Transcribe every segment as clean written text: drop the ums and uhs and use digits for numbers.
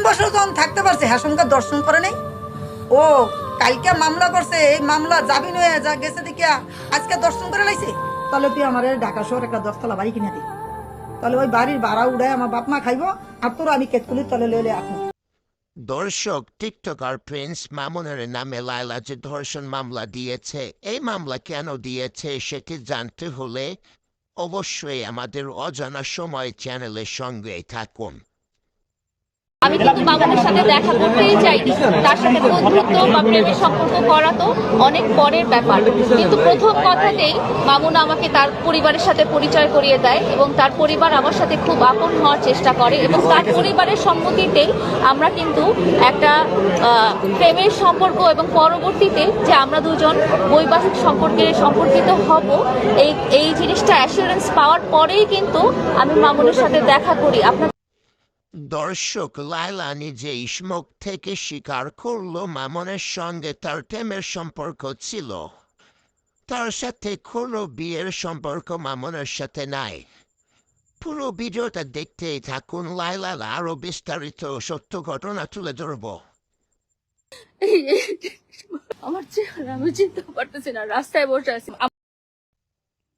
বছর যখন থাকতে পারছে হ্যাঁ সঙ্গে দর্শন করে নেই ও কালকে মামলা করছে এই মামলা জামিন হয়ে যা গেছে দেখিয়া আজকে দর্শন করে লাইছে তাহলে তুই আমার ঢাকা শহর একটা 10 তলা বাড়ি কিনে দিই তাহলে ওই বাড়ির ভাড়া উড়ায় আমার বাপ মা খাইবো আর তোর আমি কেতকুলির তলে লইলে আপনি দর্শক টিকটকার প্রিন্স মামুনের নামে লায়লা যে ধর্ষণ মামলা দিয়েছে এই মামলা কেন দিয়েছে সেটি জানতে হলে অবশ্যই আমাদের অজানা সময় চ্যানেলের সঙ্গে থাকুন। আমি কিন্তু মামুনের সাথে দেখা করতেই চাইনি, তার সাথে বন্ধুত্ব বা প্রেমের সম্পর্ক করা তো অনেক পরের ব্যাপার। কিন্তু প্রথম কথাতেই মামুন আমাকে তার পরিবারের সাথে পরিচয় করিয়ে দেয় এবং তার পরিবার আমার সাথে খুব আপন হওয়ার চেষ্টা করে এবং তার পরিবারের সম্মতিতেই আমরা কিন্তু একটা প্রেমের সম্পর্ক এবং পরবর্তীতে যে আমরা দুজন বৈবাহিক সম্পর্কিত হব এই জিনিসটা অ্যাসুরেন্স পাওয়ার পরেই কিন্তু আমি মামুনের সাথে দেখা করি। আপনার দর্শক লায়লা নিজে মুখ থেকে স্বীকার করলো মামুনের সঙ্গে তার প্রেমের সম্পর্ক ছিল, তার সাথে কোনো বিয়ের সম্পর্ক মামুনের সাথে নাই। পুরো ভিডিওটা দেখতেই থাকুন, লায়লা আরো বিস্তারিত সত্য ঘটনা তুলে ধরব। আমার চেহারা আমি চিনতে পারতেছি না, রাস্তায় বসে আছি।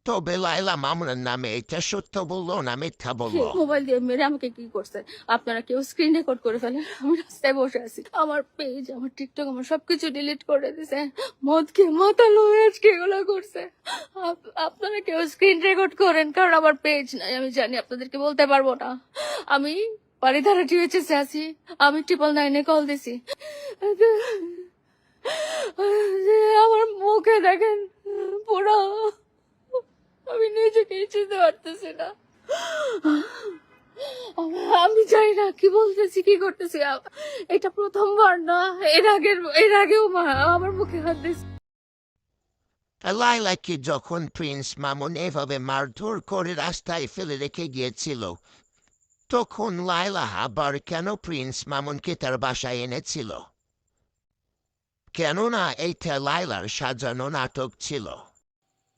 তবে লায়লা মামুনের নামে এটা সত্য বললো না মিথ্যা বললো? মোবাইল দিয়ে মেরে আমাকে কি করছে আপনারা কেউ স্ক্রিন রেকর্ড করে ফেলেন। আমি রাস্তায় বসে আছি, আমার পেজ আমার টিকটক আমার সবকিছু ডিলিট করে দিছে, মদ খেয়ে মাথা লয়ে আজকে এগুলো করছে। আপনারা কেউ স্ক্রিন রেকর্ড করেন, কারণ আমার পেজ নাই, আমি জানি আপনাদেরকে বলতে পারবো না। আমি বাড়িধারা টিউএচএসে আছি, আমি 999 কল দিছি। আমার মুখে দেখেন পুরো, আমি নিজেকে চিনতে পারতেছি না, আমি জানি না কি বলতেছি কি করতেছি। এটা প্রথমবার না, এর আগেও আমার মুখে হাত দিয়েছে। লায়লাকে যখন প্রিন্স মামুন এভাবে মারধর করে রাস্তায় ফেলে রেখে গিয়েছিল তখন লায়লা আবার কেন প্রিন্স মামুনকে তার বাসায় এনেছিল? কেননা এইটা লায়লার সাজানো নাটক ছিল।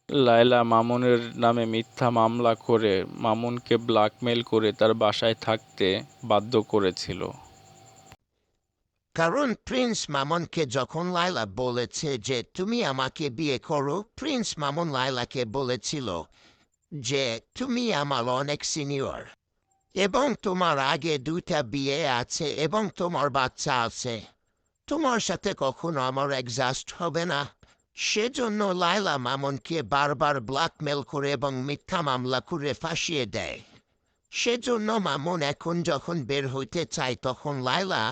লায়লা মামুনের নামে মিথ্যা মামলা করে মামুনকে ব্ল্যাকমেইল করে তার বাসায় থাকতে বাধ্য করেছিল। কারণ প্রিন্স মামুনকে যখন লায়লা বলেছে যে তুমি আমাকে বিয়ে করো, প্রিন্স মামুন লায়লাকে বলেছিল যে তুমি আমার অনেক সিনিয়র এবং তোমার আগে 2টা বিয়ে আছে এবং তোমার বাচ্চা আছে, তোমার সাথে কখনো আমার অ্যাডজাস্ট হবে না। সেজন্য লায়লা মামুনকে বারবার ব্ল্যাকমেল করে এবং মিথ্যা মামলা করে ফাঁসিয়ে দেয়। সেজন্য মামুন এখন যখন বের হইতে চায় তখন লায়লা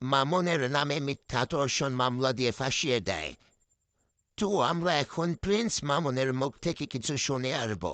মামুনের নামে মিথ্যা ধর্ষণ মামলা দিয়ে ফাঁসিয়ে দেয়। তো আমরা এখন প্রিন্স মামুনের মুখ থেকে কিছু শুনে আসবো।